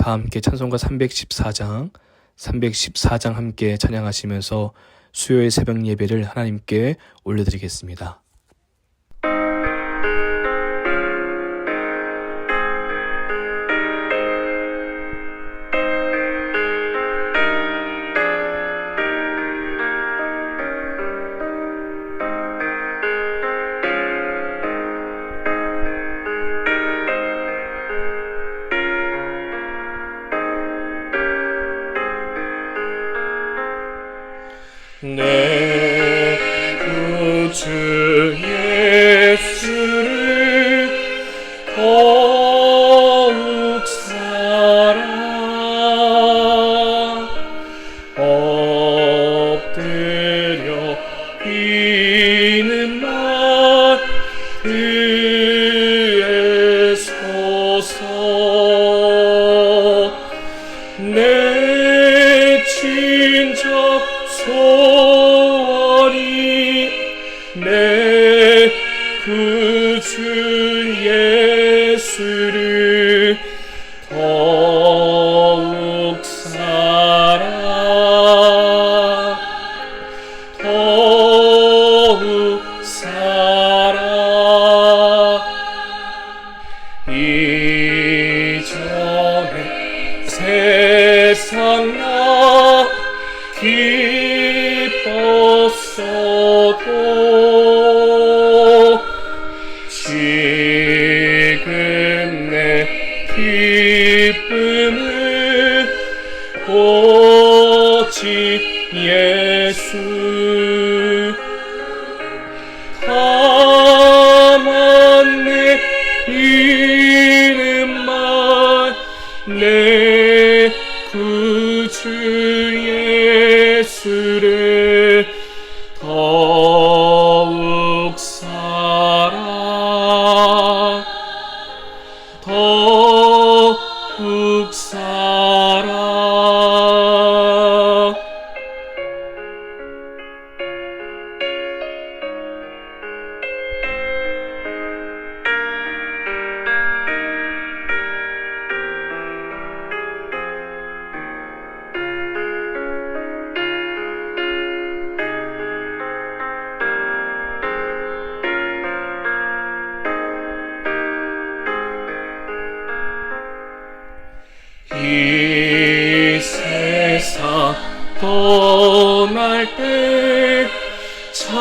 다 함께 찬송가 314장 함께 찬양하시면서 수요일 새벽 예배를 하나님께 올려드리겠습니다. 내 구주 예수를 더욱 사랑 엎드려 비는 말 그의 소서 내 친척 소원이 내 구주 예수를 더욱 사랑 더욱 사랑 이전에 세상 나 기뻤어도 지금 내 기쁨은 오직 예수 다만 내 이름만 내 구주 예수를 더욱 사랑 더욱 사랑 이 세상 떠날 때 찬양하고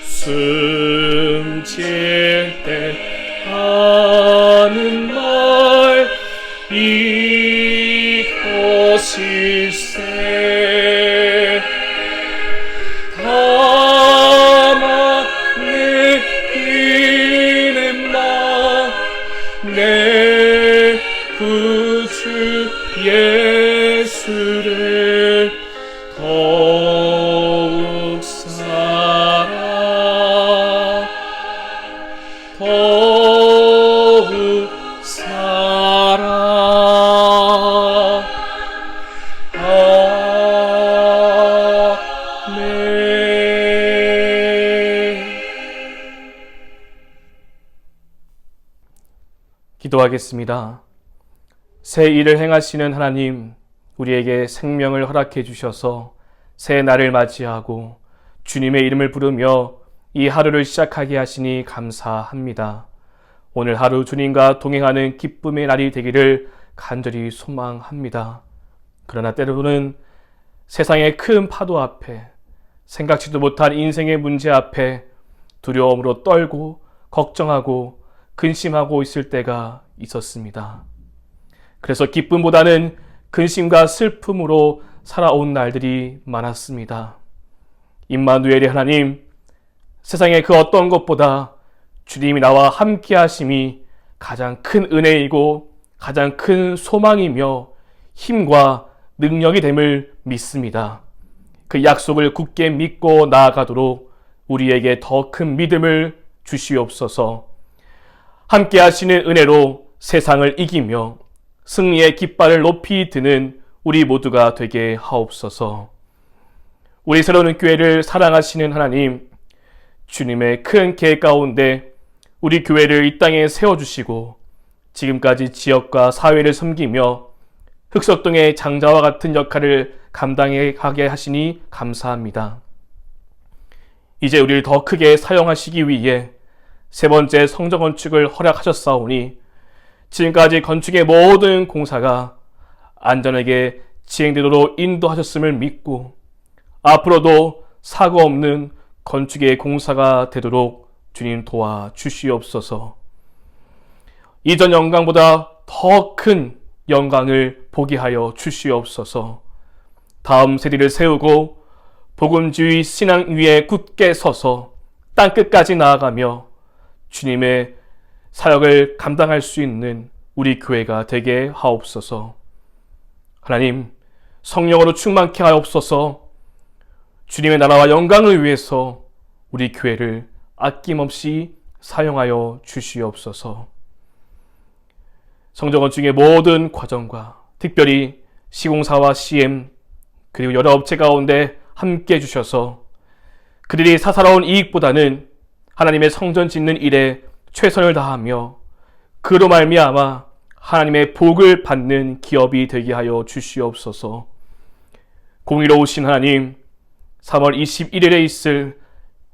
숨질 때 하는 말 이것일세 다만 내 이름만 내 구주 예수를 더욱 사랑 더욱 사랑 아멘. 기도하겠습니다. 새 일을 행하시는 하나님, 우리에게 생명을 허락해 주셔서 새 날을 맞이하고 주님의 이름을 부르며 이 하루를 시작하게 하시니 감사합니다. 오늘 하루 주님과 동행하는 기쁨의 날이 되기를 간절히 소망합니다. 그러나 때로는 세상의 큰 파도 앞에, 생각지도 못한 인생의 문제 앞에 두려움으로 떨고 걱정하고 근심하고 있을 때가 있었습니다. 그래서 기쁨보다는 근심과 슬픔으로 살아온 날들이 많았습니다. 임마누엘의 하나님, 세상의 그 어떤 것보다 주님이 나와 함께 하심이 가장 큰 은혜이고 가장 큰 소망이며 힘과 능력이 됨을 믿습니다. 그 약속을 굳게 믿고 나아가도록 우리에게 더 큰 믿음을 주시옵소서. 함께 하시는 은혜로 세상을 이기며 승리의 깃발을 높이 드는 우리 모두가 되게 하옵소서. 우리 새로운 교회를 사랑하시는 하나님, 주님의 큰 계획 가운데 우리 교회를 이 땅에 세워주시고 지금까지 지역과 사회를 섬기며 흑석동의 장자와 같은 역할을 감당하게 하시니 감사합니다. 이제 우리를 더 크게 사용하시기 위해 세 번째 성전 건축을 허락하셨사오니 지금까지 건축의 모든 공사가 안전하게 진행되도록 인도하셨음을 믿고 앞으로도 사고 없는 건축의 공사가 되도록 주님 도와주시옵소서. 이전 영광보다 더 큰 영광을 보게 하여 주시옵소서. 다음 세대를 세우고 복음주의 신앙 위에 굳게 서서 땅끝까지 나아가며 주님의 사역을 감당할 수 있는 우리 교회가 되게 하옵소서. 하나님, 성령으로 충만케 하옵소서. 주님의 나라와 영광을 위해서 우리 교회를 아낌없이 사용하여 주시옵소서. 성전 건축의 모든 과정과 특별히 시공사와 CM 그리고 여러 업체 가운데 함께 해주셔서 그들이 사사로운 이익보다는 하나님의 성전 짓는 일에 최선을 다하며 그로 말미암아 하나님의 복을 받는 기업이 되게 하여 주시옵소서. 공의로우신 하나님, 3월 21일에 있을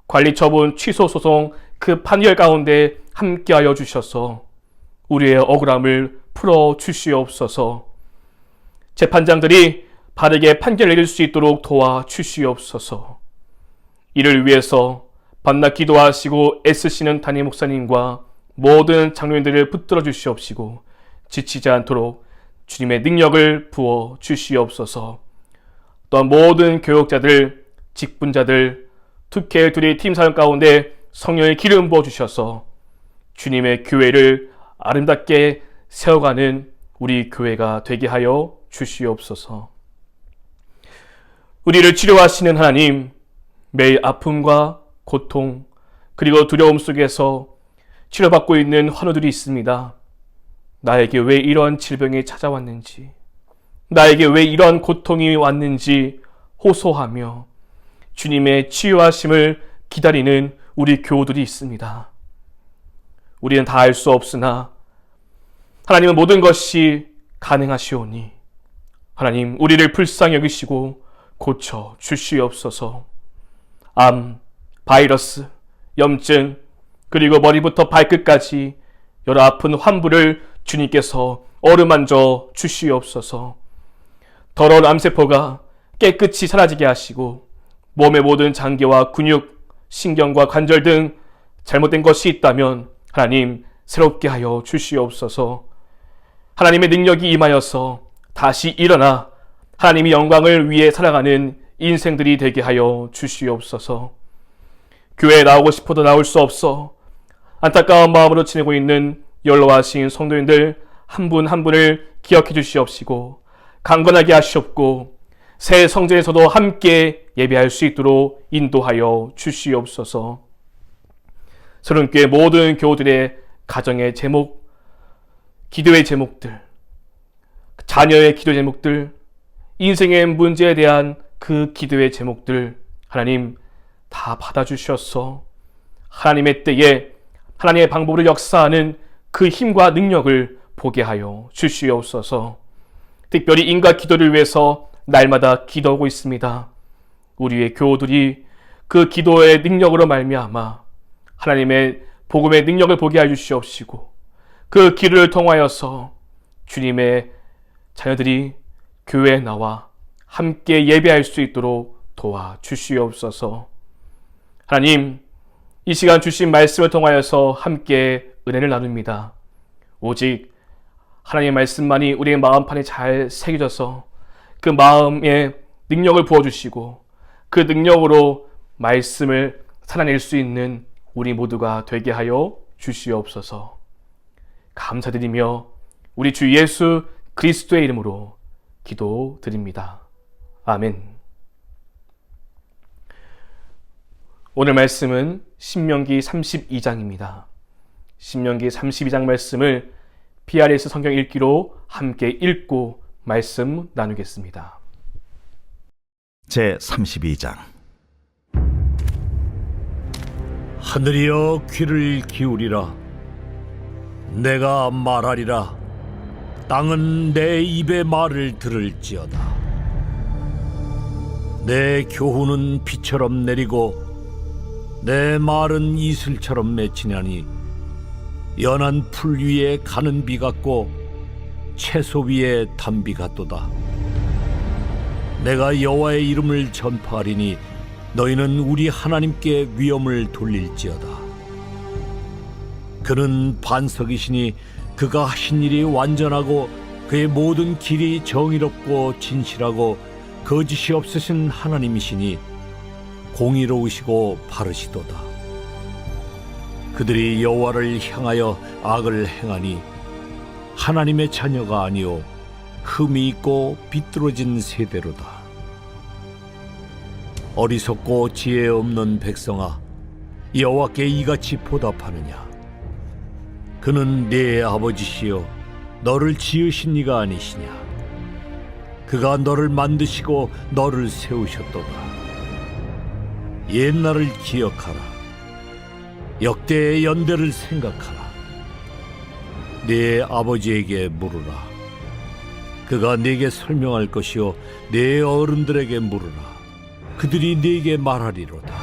관리처분 취소 소송 그 판결 가운데 함께하여 주셔서 우리의 억울함을 풀어 주시옵소서. 재판장들이 바르게 판결을 내릴 수 있도록 도와 주시옵소서. 이를 위해서 밤낮 기도하시고 애쓰시는 담임 목사님과 모든 장로님들을 붙들어 주시옵시고 지치지 않도록 주님의 능력을 부어 주시옵소서. 또한 모든 교역자들, 직분자들, 특혜 둘이 팀 사역 가운데 성령의 기름 부어 주셔서 주님의 교회를 아름답게 세워가는 우리 교회가 되게 하여 주시옵소서. 우리를 치료하시는 하나님, 매일 아픔과 고통 그리고 두려움 속에서 치료받고 있는 환우들이 있습니다. 나에게 왜 이런 질병이 찾아왔는지, 나에게 왜 이런 고통이 왔는지 호소하며 주님의 치유하심을 기다리는 우리 교우들이 있습니다. 우리는 다 알 수 없으나 하나님은 모든 것이 가능하시오니 하나님, 우리를 불쌍히 여기시고 고쳐 주시옵소서. 암, 바이러스, 염증 그리고 머리부터 발끝까지 여러 아픈 환부를 주님께서 어루만져 주시옵소서. 더러운 암세포가 깨끗이 사라지게 하시고 몸의 모든 장기와 근육, 신경과 관절 등 잘못된 것이 있다면 하나님 새롭게 하여 주시옵소서. 하나님의 능력이 임하여서 다시 일어나 하나님의 영광을 위해 살아가는 인생들이 되게 하여 주시옵소서. 교회에 나오고 싶어도 나올 수 없어 안타까운 마음으로 지내고 있는 연로하신 성도님들 한 분 한 분을 기억해 주시옵시고 강건하게 하시옵고 새 성전에서도 함께 예배할 수 있도록 인도하여 주시옵소서. 서른교회 모든 교우들의 가정의 제목, 기도의 제목들, 자녀의 기도 제목들, 인생의 문제에 대한 그 기도의 제목들 하나님 다 받아주셔서 하나님의 때에 하나님의 방법으로 역사하는 그 힘과 능력을 보게 하여 주시옵소서. 특별히 인과 기도를 위해서 날마다 기도하고 있습니다. 우리의 교우들이 그 기도의 능력으로 말미암아 하나님의 복음의 능력을 보게 하여 주시옵시고 그 기도를 통하여서 주님의 자녀들이 교회에 나와 함께 예배할 수 있도록 도와주시옵소서. 하나님, 이 시간 주신 말씀을 통하여서 함께 은혜를 나눕니다. 오직 하나님의 말씀만이 우리의 마음판에 잘 새겨져서 그 마음에 능력을 부어주시고 그 능력으로 말씀을 살아낼 수 있는 우리 모두가 되게 하여 주시옵소서. 감사드리며 우리 주 예수 그리스도의 이름으로 기도드립니다. 아멘. 오늘 말씀은 신명기 32장입니다. 신명기 32장 말씀을 PRS 성경 읽기로 함께 읽고 말씀 나누겠습니다. 제 32장 하늘이여 귀를 기울이라. 내가 말하리라. 땅은 내 입의 말을 들을지어다. 내 교훈은 비처럼 내리고 내 말은 이슬처럼 맺히냐니 연한 풀 위에 가는 비 같고 채소 위에 단비 같도다. 내가 여호와의 이름을 전파하리니 너희는 우리 하나님께 위엄을 돌릴지어다. 그는 반석이시니 그가 하신 일이 완전하고 그의 모든 길이 정의롭고 진실하고 거짓이 없으신 하나님이시니 공의로우시고 바르시도다. 그들이 여호와를 향하여 악을 행하니 하나님의 자녀가 아니요 흠이 있고 비뚤어진 세대로다. 어리석고 지혜 없는 백성아, 여호와께 이같이 보답하느냐? 그는 네 아버지시요 너를 지으신 이가 아니시냐? 그가 너를 만드시고 너를 세우셨도다. 옛날을 기억하라. 역대의 연대를 생각하라. 네 아버지에게 물으라. 그가 네게 설명할 것이요 네 어른들에게 물으라. 그들이 네게 말하리로다.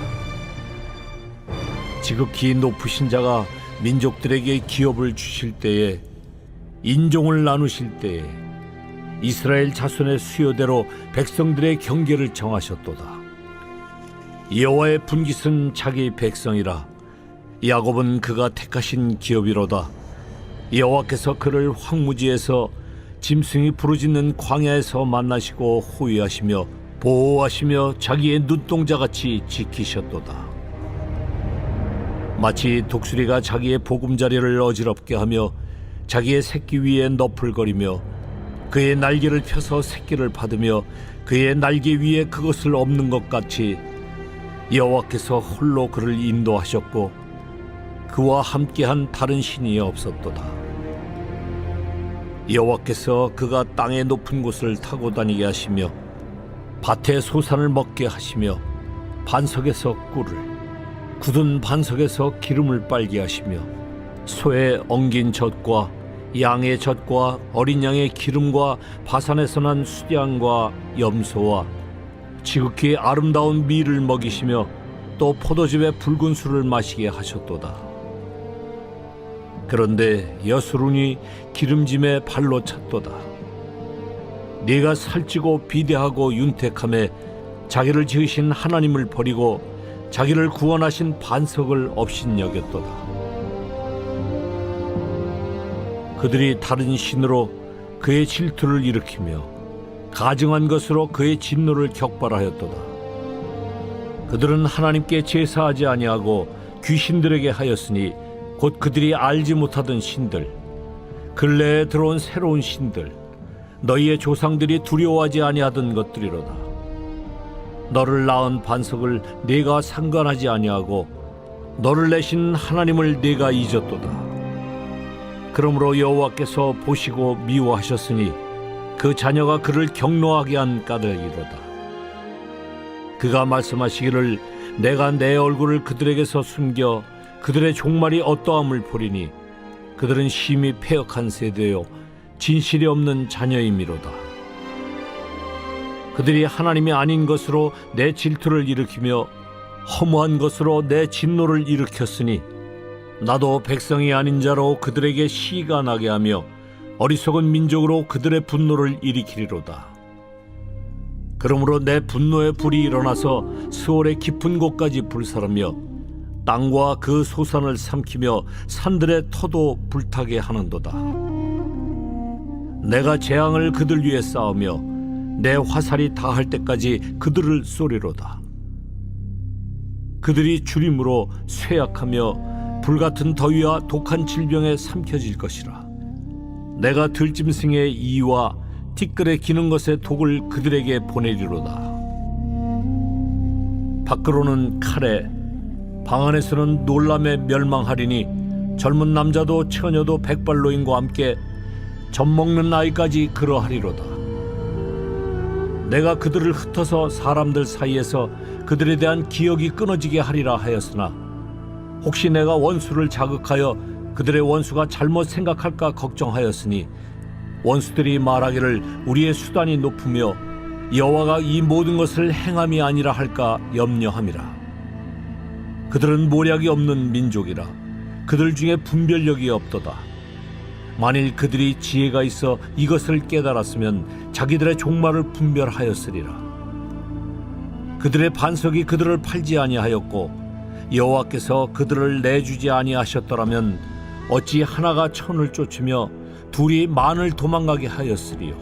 지극히 높으신 자가 민족들에게 기업을 주실 때에, 인종을 나누실 때에 이스라엘 자손의 수요대로 백성들의 경계를 정하셨도다. 여호와의 분깃은 자기 백성이라. 야곱은 그가 택하신 기업이로다. 여호와께서 그를 황무지에서 짐승이 부르짖는 광야에서 만나시고 호위하시며 보호하시며 자기의 눈동자같이 지키셨도다. 마치 독수리가 자기의 보금자리를 어지럽게 하며 자기의 새끼 위에 너풀거리며 그의 날개를 펴서 새끼를 받으며 그의 날개 위에 그것을 엎는 것 같이 여호와께서 홀로 그를 인도하셨고 그와 함께한 다른 신이 없었도다. 여호와께서 그가 땅의 높은 곳을 타고 다니게 하시며 밭의 소산을 먹게 하시며 반석에서 꿀을, 굳은 반석에서 기름을 빨게 하시며 소의 엉긴 젖과 양의 젖과 어린 양의 기름과 바산에서 난 수량과 염소와 지극히 아름다운 밀을 먹이시며 또 포도즙의 붉은 술을 마시게 하셨도다. 그런데 여수론이 기름짐에 발로 찼도다. 네가 살찌고 비대하고 윤택함에 자기를 지으신 하나님을 버리고 자기를 구원하신 반석을 업신여겼도다. 그들이 다른 신으로 그의 질투를 일으키며 가증한 것으로 그의 진노를 격발하였도다. 그들은 하나님께 제사하지 아니하고 귀신들에게 하였으니 곧 그들이 알지 못하던 신들, 근래에 들어온 새로운 신들, 너희의 조상들이 두려워하지 아니하던 것들이로다. 너를 낳은 반석을 네가 상관하지 아니하고 너를 내신 하나님을 네가 잊었도다. 그러므로 여호와께서 보시고 미워하셨으니 그 자녀가 그를 경노하게 한 까닭이로다. 그가 말씀하시기를 내가 내 얼굴을 그들에게서 숨겨 그들의 종말이 어떠함을 보리니 그들은 심히 패역한 세대요 진실이 없는 자녀임이로다. 그들이 하나님이 아닌 것으로 내 질투를 일으키며 허무한 것으로 내 진노를 일으켰으니 나도 백성이 아닌 자로 그들에게 시가 나게 하며 어리석은 민족으로 그들의 분노를 일으키리로다. 그러므로 내 분노의 불이 일어나서 스올의 깊은 곳까지 불사르며 땅과 그 소산을 삼키며 산들의 터도 불타게 하는도다. 내가 재앙을 그들 위에 쌓으며 내 화살이 다할 때까지 그들을 쏘리로다. 그들이 주림으로 쇠약하며 불같은 더위와 독한 질병에 삼켜질 것이라. 내가 들짐승의 이와 티끌에 기는 것의 독을 그들에게 보내리로다. 밖으로는 칼에, 방 안에서는 놀람에 멸망하리니 젊은 남자도 처녀도 백발노인과 함께 젖먹는 아이까지 그러하리로다. 내가 그들을 흩어서 사람들 사이에서 그들에 대한 기억이 끊어지게 하리라 하였으나 혹시 내가 원수를 자극하여 그들의 원수가 잘못 생각할까 걱정하였으니 원수들이 말하기를 우리의 수단이 높으며 여호와가 이 모든 것을 행함이 아니라 할까 염려함이라. 그들은 모략이 없는 민족이라 그들 중에 분별력이 없도다. 만일 그들이 지혜가 있어 이것을 깨달았으면 자기들의 종말을 분별하였으리라. 그들의 반석이 그들을 팔지 아니하였고 여호와께서 그들을 내주지 아니하셨더라면 어찌 하나가 천을 쫓으며 둘이 만을 도망가게 하였으리요.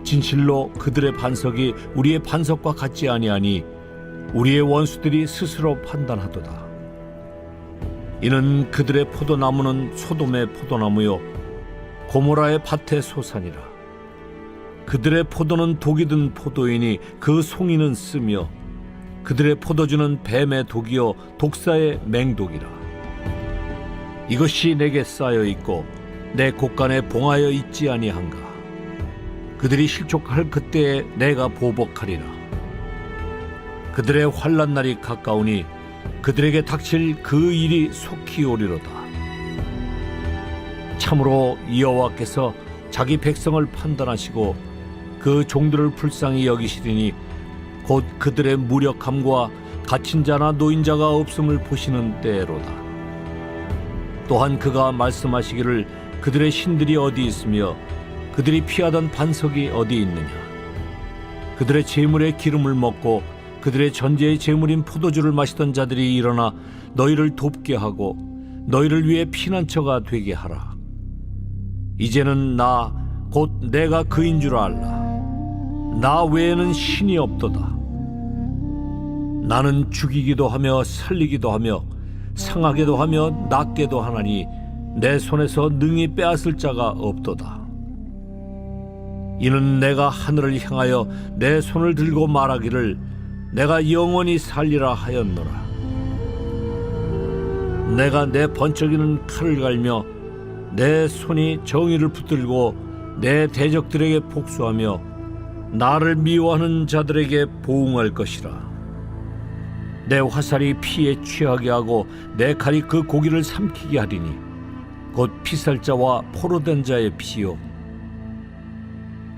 진실로 그들의 반석이 우리의 반석과 같지 아니하니 우리의 원수들이 스스로 판단하도다. 이는 그들의 포도나무는 소돔의 포도나무요 고모라의 밭의 소산이라. 그들의 포도는 독이 든 포도이니 그 송이는 쓰며 그들의 포도주는 뱀의 독이요 독사의 맹독이라. 이것이 내게 쌓여 있고 내 곳간에 봉하여 있지 아니한가. 그들이 실족할 그때에 내가 보복하리라. 그들의 환난 날이 가까우니 그들에게 닥칠 그 일이 속히 오리로다. 참으로 여호와께서 자기 백성을 판단하시고 그 종들을 불쌍히 여기시리니 곧 그들의 무력함과 갇힌 자나 노인자가 없음을 보시는 때로다. 또한 그가 말씀하시기를 그들의 신들이 어디 있으며 그들이 피하던 반석이 어디 있느냐. 그들의 재물의 기름을 먹고 그들의 전제의 재물인 포도주를 마시던 자들이 일어나 너희를 돕게 하고 너희를 위해 피난처가 되게 하라. 이제는 나 곧 내가 그인 줄 알라. 나 외에는 신이 없도다. 나는 죽이기도 하며 살리기도 하며 상하게도 하며 낫게도 하나니 내 손에서 능히 빼앗을 자가 없도다. 이는 내가 하늘을 향하여 내 손을 들고 말하기를 내가 영원히 살리라 하였노라. 내가 내 번쩍이는 칼을 갈며 내 손이 정의를 붙들고 내 대적들에게 복수하며 나를 미워하는 자들에게 보응할 것이라. 내 화살이 피에 취하게 하고 내 칼이 그 고기를 삼키게 하리니 곧 피살자와 포로된 자의 피요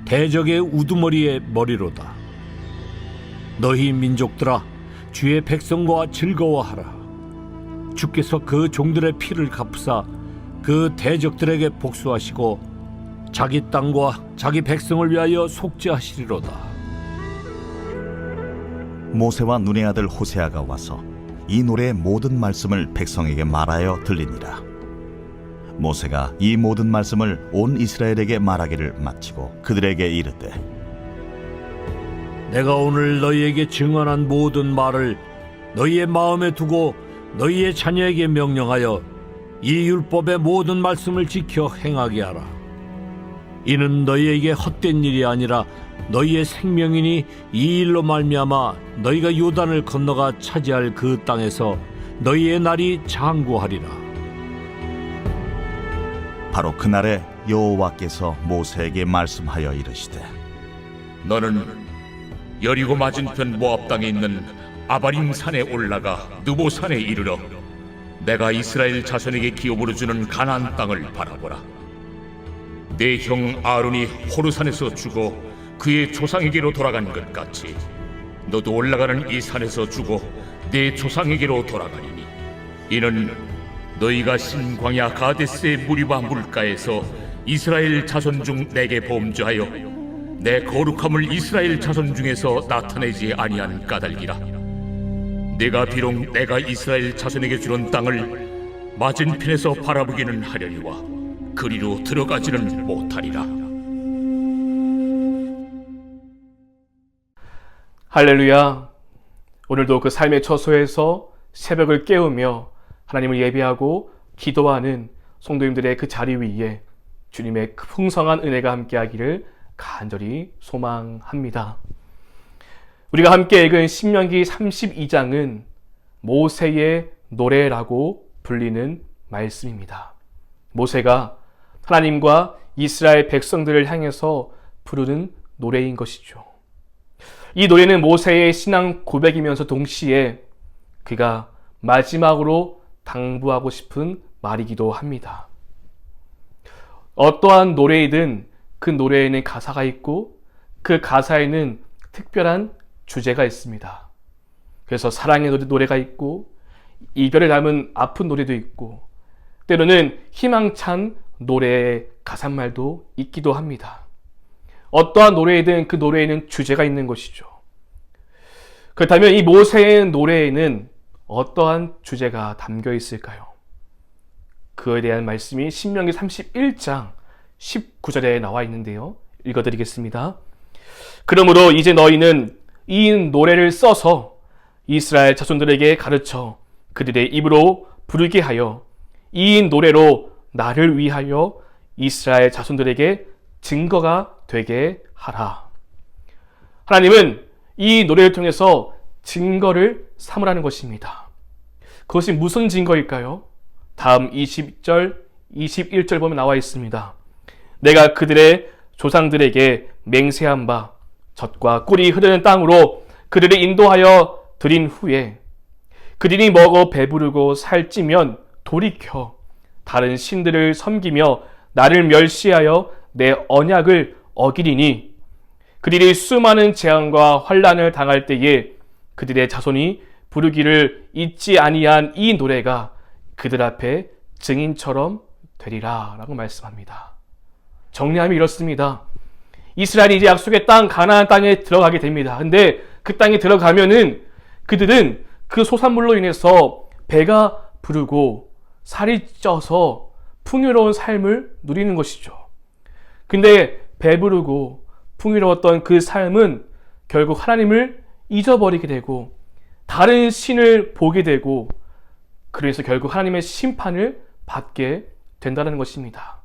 대적의 우두머리의 머리로다. 너희 민족들아 주의 백성과 즐거워하라. 주께서 그 종들의 피를 갚으사 그 대적들에게 복수하시고 자기 땅과 자기 백성을 위하여 속죄하시리로다. 모세와 눈의 아들 호세아가 와서 이 노래의 모든 말씀을 백성에게 말하여 들리니라. 모세가 이 모든 말씀을 온 이스라엘에게 말하기를 마치고 그들에게 이르되 내가 오늘 너희에게 증언한 모든 말을 너희의 마음에 두고 너희의 자녀에게 명령하여 이 율법의 모든 말씀을 지켜 행하게 하라. 이는 너희에게 헛된 일이 아니라 너희의 생명이니 이 일로 말미암아 너희가 요단을 건너가 차지할 그 땅에서 너희의 날이 장구하리라. 바로 그날에 여호와께서 모세에게 말씀하여 이르시되 너는 여리고 맞은편 모압 땅에 있는 아바림 산에 올라가 느보 산에 이르러 내가 이스라엘 자손에게 기업으로 주는 가나안 땅을 바라보라. 내 형 아론이 호르산에서 죽어 그의 조상에게로 돌아간 것 같이 너도 올라가는 이 산에서 죽어 내 조상에게로 돌아가리니 이는 너희가 신광야 가데스의 무리바 물가에서 이스라엘 자손 중 내게 범죄하여 내 거룩함을 이스라엘 자손 중에서 나타내지 아니한 까닭이라. 내가 비록 내가 이스라엘 자손에게 주는 땅을 맞은편에서 바라보기는 하려니와 그리로 들어가지는 못하리라. 할렐루야. 오늘도 그 삶의 처소에서 새벽을 깨우며 하나님을 예배하고 기도하는 성도님들의 그 자리 위에 주님의 풍성한 은혜가 함께하기를 간절히 소망합니다. 우리가 함께 읽은 신명기 32장은 모세의 노래라고 불리는 말씀입니다. 모세가 하나님과 이스라엘 백성들을 향해서 부르는 노래인 것이죠. 이 노래는 모세의 신앙 고백이면서 동시에 그가 마지막으로 당부하고 싶은 말이기도 합니다. 어떠한 노래이든 그 노래에는 가사가 있고 그 가사에는 특별한 주제가 있습니다. 그래서 사랑의 노래가 있고 이별을 담은 아픈 노래도 있고 때로는 희망찬 노래의 가사말도 있기도 합니다. 어떠한 노래이든 그 노래에는 주제가 있는 것이죠. 그렇다면 이 모세의 노래에는 어떠한 주제가 담겨 있을까요? 그에 대한 말씀이 신명기 31장 19절에 나와 있는데요. 읽어드리겠습니다. 그러므로 이제 너희는 이 노래를 써서 이스라엘 자손들에게 가르쳐 그들의 입으로 부르게 하여 이 노래로 나를 위하여 이스라엘 자손들에게 증거가 되게 하라. 하나님은 이 노래를 통해서 증거를 삼으라는 것입니다. 그것이 무슨 증거일까요? 다음 20절, 21절 보면 나와 있습니다. 내가 그들의 조상들에게 맹세한 바 젖과 꿀이 흐르는 땅으로 그들을 인도하여 드린 후에 그들이 먹어 배부르고 살찌면 돌이켜 다른 신들을 섬기며 나를 멸시하여 내 언약을 어기리니 그들이 수많은 재앙과 환난을 당할 때에 그들의 자손이 부르기를 잊지 아니한 이 노래가 그들 앞에 증인처럼 되리라 라고 말씀합니다. 정리하면 이렇습니다. 이스라엘이 이제 약속의 땅 가나안 땅에 들어가게 됩니다. 근데 그 땅에 들어가면은 그들은 그 소산물로 인해서 배가 부르고 살이 쪄서 풍요로운 삶을 누리는 것이죠. 근데 배부르고 풍요로웠던 그 삶은 결국 하나님을 잊어버리게 되고 다른 신을 보게 되고 그래서 결국 하나님의 심판을 받게 된다는 것입니다.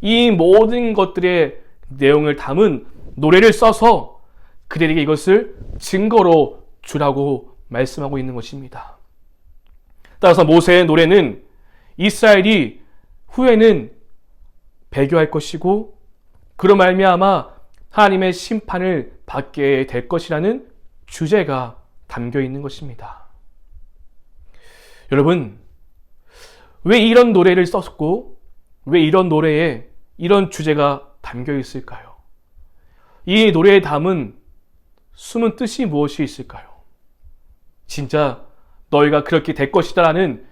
이 모든 것들의 내용을 담은 노래를 써서 그들에게 이것을 증거로 주라고 말씀하고 있는 것입니다. 따라서 모세의 노래는 이스라엘이 후에는 배교할 것이고 그로 말미암아 하나님의 심판을 받게 될 것이라는 주제가 담겨 있는 것입니다. 여러분, 왜 이런 노래를 썼고 왜 이런 노래에 이런 주제가 담겨 있을까요? 이 노래에 담은 숨은 뜻이 무엇이 있을까요? 진짜 너희가 그렇게 될 것이다라는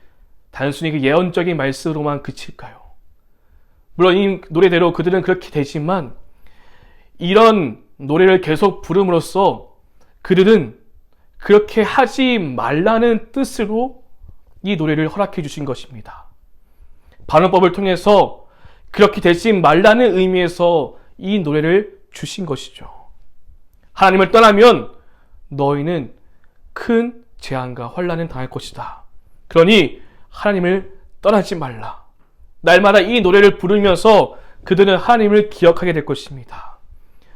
단순히 그 예언적인 말씀으로만 그칠까요? 물론 이 노래대로 그들은 그렇게 되지만 이런 노래를 계속 부름으로써 그들은 그렇게 하지 말라는 뜻으로 이 노래를 허락해 주신 것입니다. 반응법을 통해서 그렇게 되지 말라는 의미에서 이 노래를 주신 것이죠. 하나님을 떠나면 너희는 큰 재앙과 환난을 당할 것이다. 그러니 하나님을 떠나지 말라. 날마다 이 노래를 부르면서 그들은 하나님을 기억하게 될 것입니다.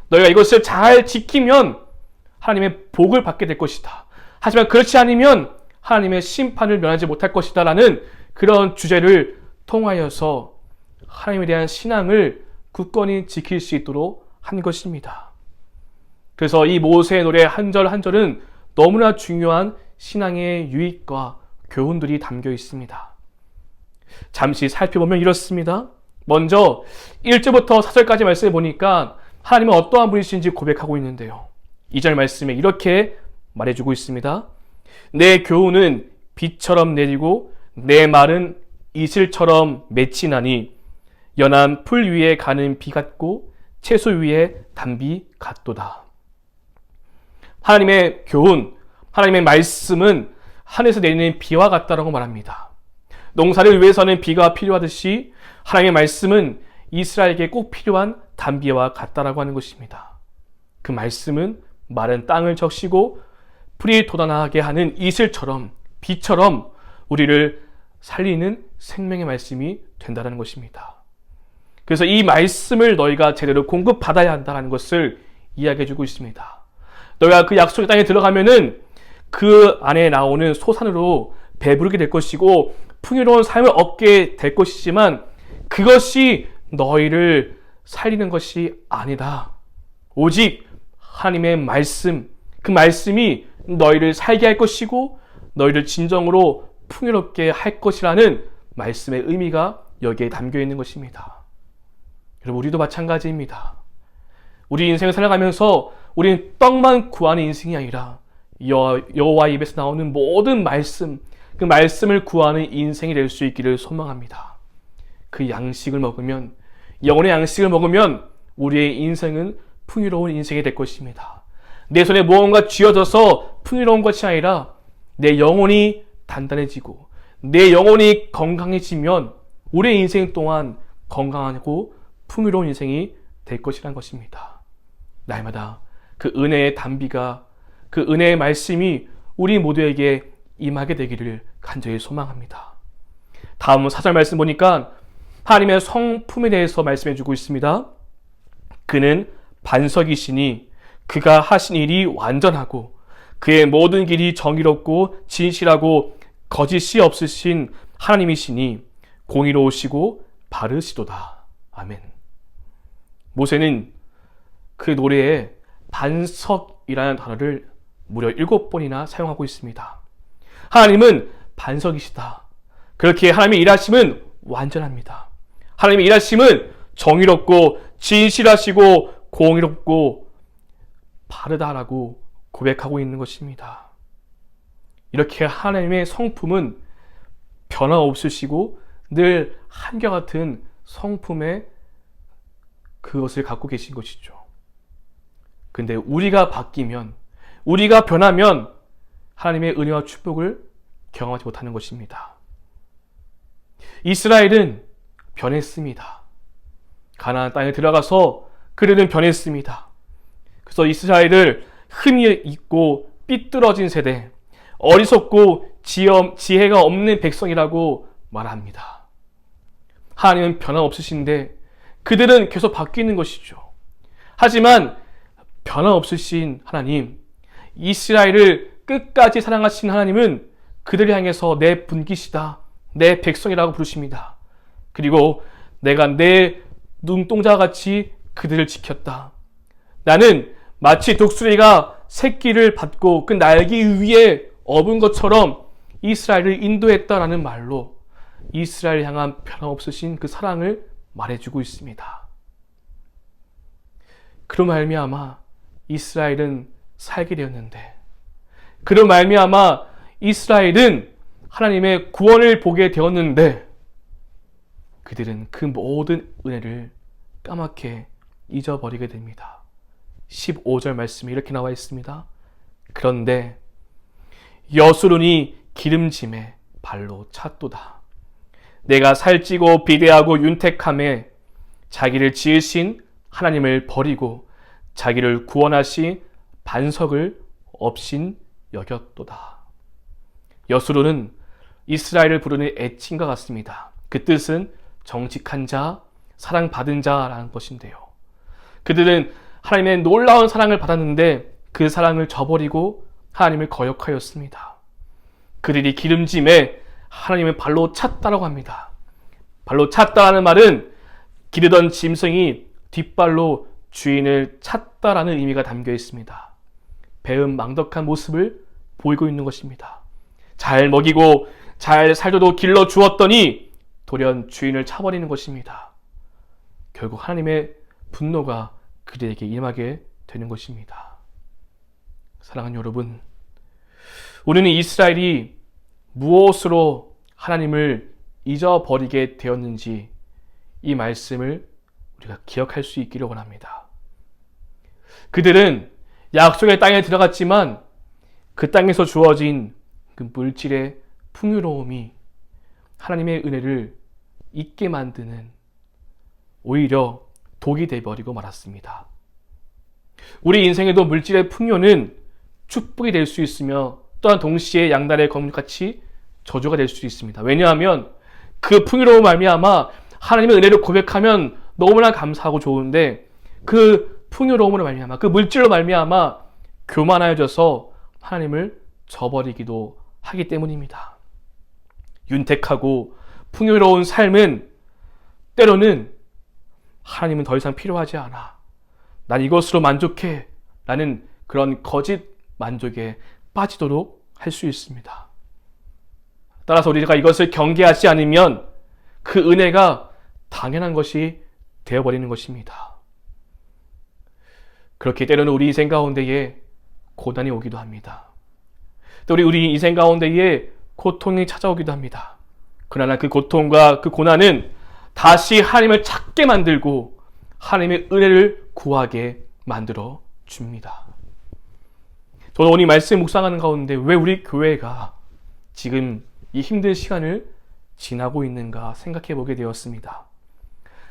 너희가 이것을 잘 지키면 하나님의 복을 받게 될 것이다. 하지만 그렇지 않으면 하나님의 심판을 면하지 못할 것이다 라는 그런 주제를 통하여서 하나님에 대한 신앙을 굳건히 지킬 수 있도록 한 것입니다. 그래서 이 모세의 노래 한 절 한 절은 너무나 중요한 신앙의 유익과 교훈들이 담겨 있습니다. 잠시 살펴보면 이렇습니다. 먼저 1절부터 4절까지 말씀을 보니까 하나님은 어떠한 분이신지 고백하고 있는데요. 2절 말씀에 이렇게 말해주고 있습니다. 내 교훈은 비처럼 내리고 내 말은 이슬처럼 맺히나니 연한 풀 위에 가는 비 같고 채소 위에 단비 같도다. 하나님의 교훈, 하나님의 말씀은 하늘에서 내리는 비와 같다라고 말합니다. 농사를 위해서는 비가 필요하듯이 하나님의 말씀은 이스라엘에게 꼭 필요한 단비와 같다라고 하는 것입니다. 그 말씀은 마른 땅을 적시고 풀이 돋아나게 하는 이슬처럼 비처럼 우리를 살리는 생명의 말씀이 된다는 것입니다. 그래서 이 말씀을 너희가 제대로 공급받아야 한다는 것을 이야기해 주고 있습니다. 너희가 그 약속의 땅에 들어가면은 그 안에 나오는 소산으로 배부르게 될 것이고 풍요로운 삶을 얻게 될 것이지만 그것이 너희를 살리는 것이 아니다. 오직 하나님의 말씀, 그 말씀이 너희를 살게 할 것이고 너희를 진정으로 풍요롭게 할 것이라는 말씀의 의미가 여기에 담겨 있는 것입니다. 여러분, 우리도 마찬가지입니다. 우리 인생을 살아가면서 우리는 떡만 구하는 인생이 아니라 여호와 입에서 나오는 모든 말씀, 그 말씀을 구하는 인생이 될 수 있기를 소망합니다. 그 양식을 먹으면, 영혼의 양식을 먹으면 우리의 인생은 풍요로운 인생이 될 것입니다. 내 손에 무언가 쥐어져서 풍요로운 것이 아니라 내 영혼이 단단해지고 내 영혼이 건강해지면 우리의 인생 또한 건강하고 풍요로운 인생이 될 것이라는 것입니다. 날마다 그 은혜의 단비가, 그 은혜의 말씀이 우리 모두에게 임하게 되기를 간절히 소망합니다. 다음 4절 말씀 보니까 하나님의 성품에 대해서 말씀해 주고 있습니다. 그는 반석이시니 그가 하신 일이 완전하고 그의 모든 길이 정의롭고 진실하고 거짓이 없으신 하나님이시니 공의로우시고 바르시도다. 아멘. 모세는 그 노래에 반석이라는 단어를 무려 7번이나 사용하고 있습니다. 하나님은 반석이시다. 그렇게 하나님의 일하심은 완전합니다. 하나님의 일하심은 정의롭고 진실하시고 공의롭고 바르다라고 고백하고 있는 것입니다. 이렇게 하나님의 성품은 변화없으시고 늘 한결같은 성품의 그것을 갖고 계신 것이죠. 근데 우리가 바뀌면, 우리가 변하면 하나님의 은혜와 축복을 경험하지 못하는 것입니다. 이스라엘은 변했습니다. 가나안 땅에 들어가서 그들은 변했습니다. 그래서 이스라엘을 흠이 있고 삐뚤어진 세대, 어리석고 지혜가 없는 백성이라고 말합니다. 하나님은 변함없으신데 그들은 계속 바뀌는 것이죠. 하지만 변함없으신 하나님, 이스라엘을 끝까지 사랑하신 하나님은 그들을 향해서 내 분기시다, 내 백성이라고 부르십니다. 그리고 내가 내 눈동자와 같이 그들을 지켰다. 나는 마치 독수리가 새끼를 받고 그 날개 위에 업은 것처럼 이스라엘을 인도했다라는 말로 이스라엘을 향한 변함없으신 그 사랑을 말해주고 있습니다. 그로 말미암아 이스라엘은 살게 되었는데, 그로 말미암아 이스라엘은 하나님의 구원을 보게 되었는데, 그들은 그 모든 은혜를 까맣게 잊어버리게 됩니다. 15절 말씀이 이렇게 나와 있습니다. 그런데 여수론이 기름짐에 발로 찼도다. 내가 살찌고 비대하고 윤택함에 자기를 지으신 하나님을 버리고 자기를 구원하신 반석을 없인 여겼도다. 여수론은 이스라엘을 부르는 애칭과 같습니다. 그 뜻은 정직한 자, 사랑받은 자라는 것인데요. 그들은 하나님의 놀라운 사랑을 받았는데 그 사랑을 저버리고 하나님을 거역하였습니다. 그들이 기름짐에 하나님의 발로 찼다라고 합니다. 발로 찼다라는 말은 기르던 짐승이 뒷발로 주인을 찼다라는 의미가 담겨 있습니다. 배은망덕한 모습을 보이고 있는 것입니다. 잘 먹이고 잘 살려도 길러 주었더니 돌연 주인을 차버리는 것입니다. 결국 하나님의 분노가 그들에게 임하게 되는 것입니다. 사랑하는 여러분, 우리는 이스라엘이 무엇으로 하나님을 잊어버리게 되었는지 이 말씀을 우리가 기억할 수 있기를 원합니다. 그들은 약속의 땅에 들어갔지만 그 땅에서 주어진 그 물질의 풍요로움이 하나님의 은혜를 잊게 만드는 오히려 독이 되어버리고 말았습니다. 우리 인생에도 물질의 풍요는 축복이 될 수 있으며 또한 동시에 양날의 검같이 저주가 될 수 있습니다. 왜냐하면 그 풍요로움 말미암아 하나님의 은혜를 고백하면 너무나 감사하고 좋은데 그 풍요로움으로 말미암아, 그 물질로 말미암아 교만하여져서 하나님을 저버리기도 하기 때문입니다. 윤택하고 풍요로운 삶은 때로는 하나님은 더 이상 필요하지 않아, 난 이것으로 만족해 라는 그런 거짓 만족에 빠지도록 할 수 있습니다. 따라서 우리가 이것을 경계하지 않으면 그 은혜가 당연한 것이 되어버리는 것입니다. 그렇게 때로는 우리 인생 가운데에 고난이 오기도 합니다. 또 우리 인생 가운데에 고통이 찾아오기도 합니다. 그러나 그 고통과 그 고난은 다시 하나님을 찾게 만들고 하나님의 은혜를 구하게 만들어 줍니다. 저는 오늘 이 말씀 묵상하는 가운데 왜 우리 교회가 지금 이 힘든 시간을 지나고 있는가 생각해 보게 되었습니다.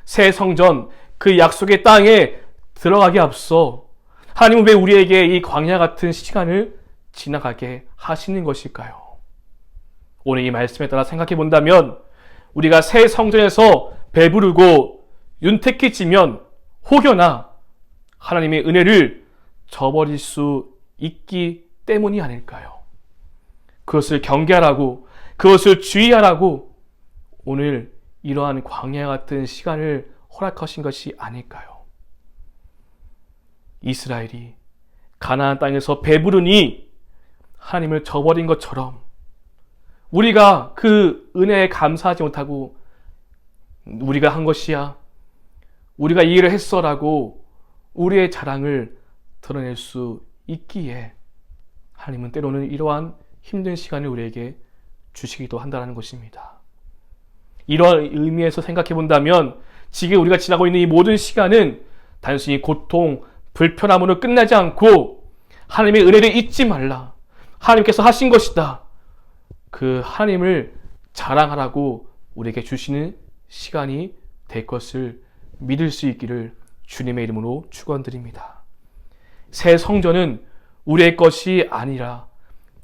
새 성전, 그 약속의 땅에 들어가기 앞서 하나님은 왜 우리에게 이 광야 같은 시간을 지나가게 하시는 것일까요? 오늘 이 말씀에 따라 생각해 본다면 우리가 새 성전에서 배부르고 윤택해지면 혹여나 하나님의 은혜를 저버릴 수 있기 때문이 아닐까요? 그것을 경계하라고, 그것을 주의하라고 오늘 이러한 광야 같은 시간을 허락하신 것이 아닐까요? 이스라엘이 가나안 땅에서 배부르니 하나님을 저버린 것처럼 우리가 그 은혜에 감사하지 못하고 우리가 한 것이야, 우리가 이 일을 했어라고 우리의 자랑을 드러낼 수 있기에 하나님은 때로는 이러한 힘든 시간을 우리에게 주시기도 한다는 것입니다. 이러한 의미에서 생각해 본다면 지금 우리가 지나고 있는 이 모든 시간은 단순히 고통, 불편함으로 끝나지 않고 하나님의 은혜를 잊지 말라, 하나님께서 하신 것이다, 그 하나님을 자랑하라고 우리에게 주시는 시간이 될 것을 믿을 수 있기를 주님의 이름으로 축원드립니다. 새 성전은 우리의 것이 아니라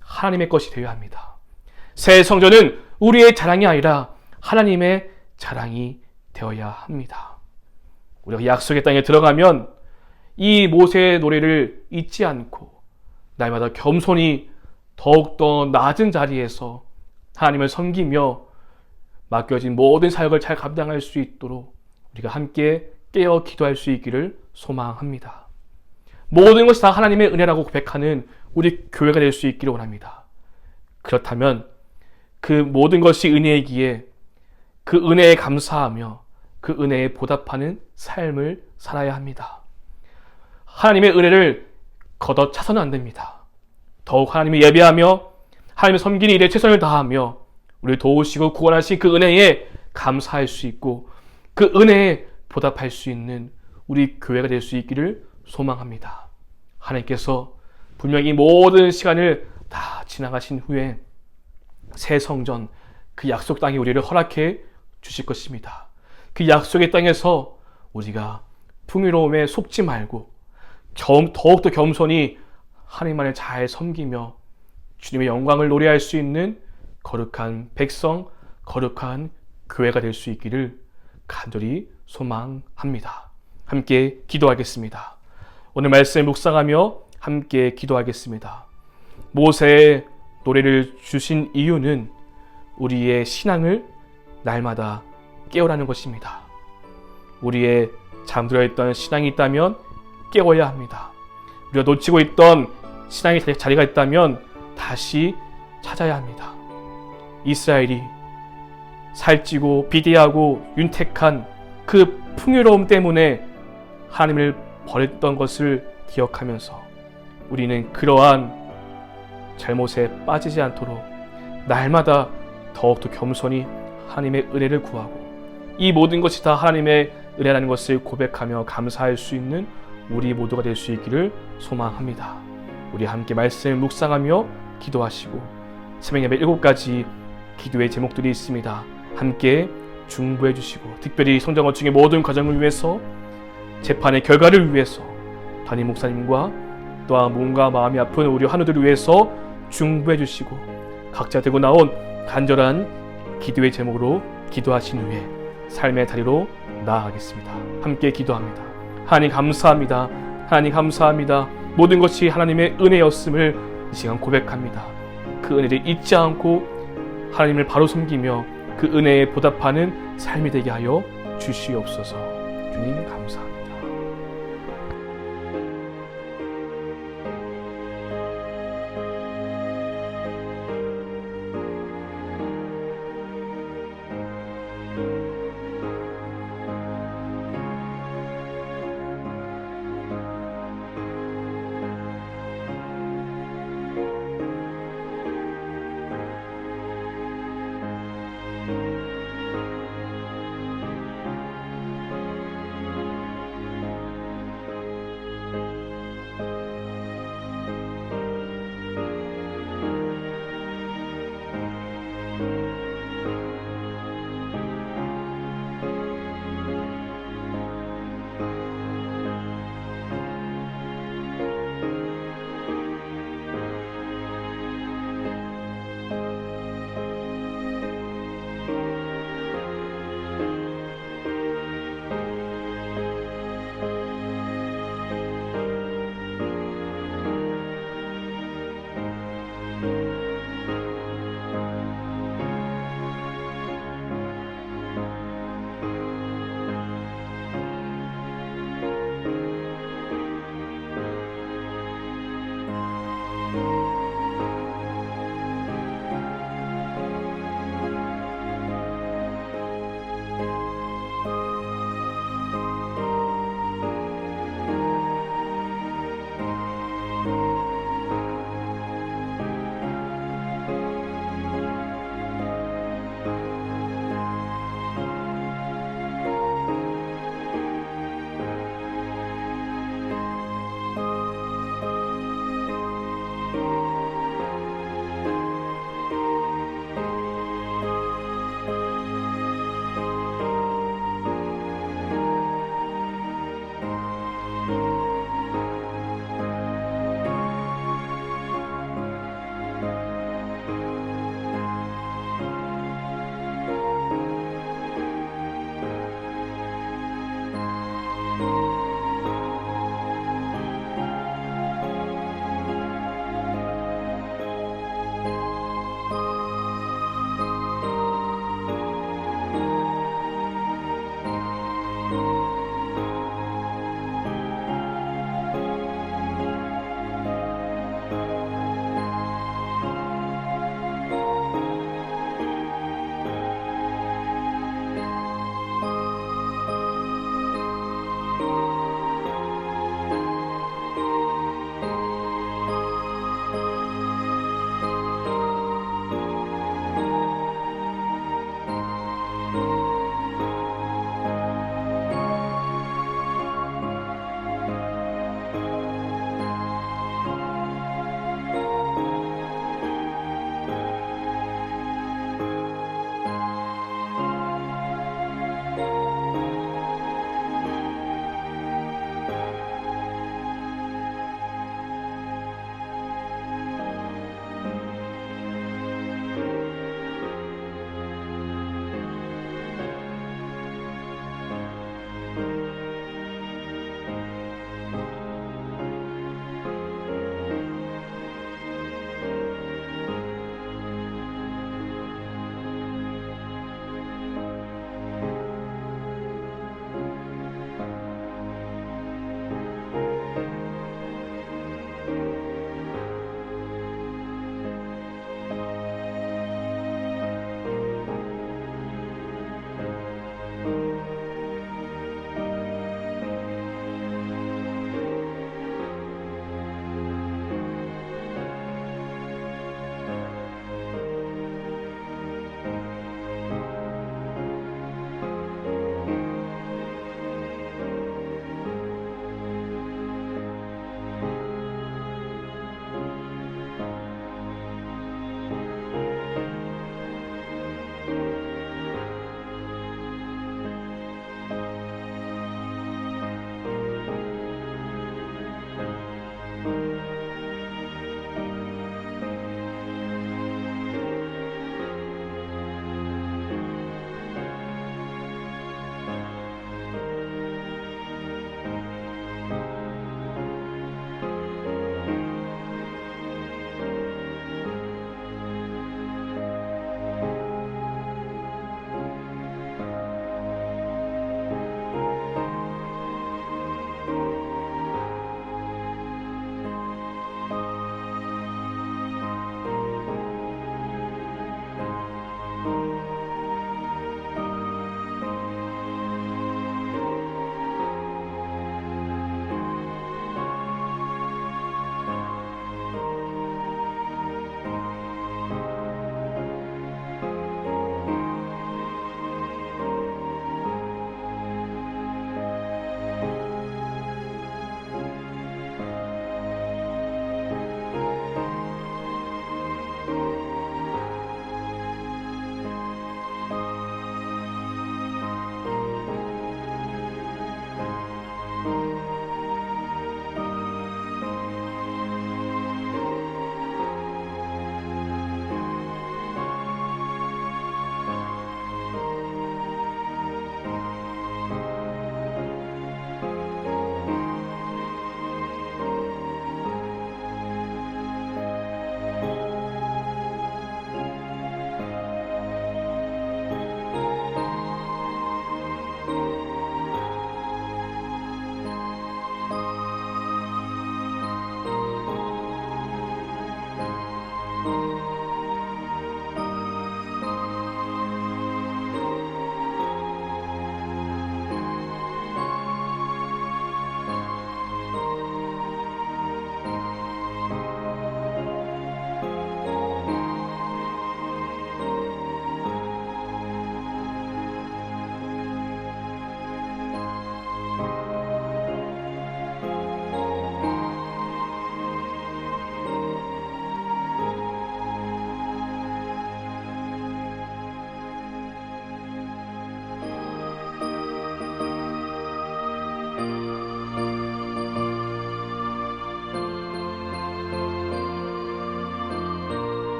하나님의 것이 되어야 합니다. 새 성전은 우리의 자랑이 아니라 하나님의 자랑이 되어야 합니다. 우리가 약속의 땅에 들어가면 이 모세의 노래를 잊지 않고 날마다 겸손히 더욱더 낮은 자리에서 하나님을 섬기며 맡겨진 모든 사역을 잘 감당할 수 있도록 우리가 함께 깨어 기도할 수 있기를 소망합니다. 모든 것이 다 하나님의 은혜라고 고백하는 우리 교회가 될 수 있기를 원합니다. 그렇다면 그 모든 것이 은혜이기에 그 은혜에 감사하며 그 은혜에 보답하는 삶을 살아야 합니다. 하나님의 은혜를 걷어차서는 안 됩니다. 더욱 하나님을 예배하며 하나님을 섬기는 일에 최선을 다하며 우리를 도우시고 구원하신 그 은혜에 감사할 수 있고 그 은혜에 보답할 수 있는 우리 교회가 될 수 있기를 소망합니다. 하나님께서 분명히 모든 시간을 다 지나가신 후에 새 성전, 그 약속 땅에 우리를 허락해 주실 것입니다. 그 약속의 땅에서 우리가 풍요로움에 속지 말고 더욱더 겸손히 하나님만을 잘 섬기며 주님의 영광을 노래할 수 있는 거룩한 백성, 거룩한 교회가 될 수 있기를 간절히 소망합니다. 함께 기도하겠습니다. 오늘 말씀을 묵상하며 함께 기도하겠습니다. 모세의 노래를 주신 이유는 우리의 신앙을 날마다 깨우라는 것입니다. 우리의 잠들어 있던 신앙이 있다면 깨워야 합니다. 우리가 놓치고 있던 신앙의 자리가 있다면 다시 찾아야 합니다. 이스라엘이 살찌고 비대하고 윤택한 그 풍요로움 때문에 하나님을 버렸던 것을 기억하면서 우리는 그러한 잘못에 빠지지 않도록 날마다 더욱더 겸손히 하나님의 은혜를 구하고 이 모든 것이 다 하나님의 은혜라는 것을 고백하며 감사할 수 있는 우리 모두가 될 수 있기를 소망합니다. 우리 함께 말씀을 묵상하며 기도하시고 새벽 예배 7가지 기도의 제목들이 있습니다. 함께 중보해 주시고 특별히 성장 어중의 모든 과정을 위해서 재판의 결과를 위해서 담임 목사님과 또한 몸과 마음이 아픈 우리 환우들을 위해서 중보해 주시고 각자 들고 나온 간절한 기도의 제목으로 기도하신 후에 삶의 다리로 나아가겠습니다. 함께 기도합니다. 하나님 감사합니다. 하나님 감사합니다. 모든 것이 하나님의 은혜였음을 이 시간 고백합니다. 그 은혜를 잊지 않고 하나님을 바로 섬기며 그 은혜에 보답하는 삶이 되게 하여 주시옵소서. 주님 감사합니다.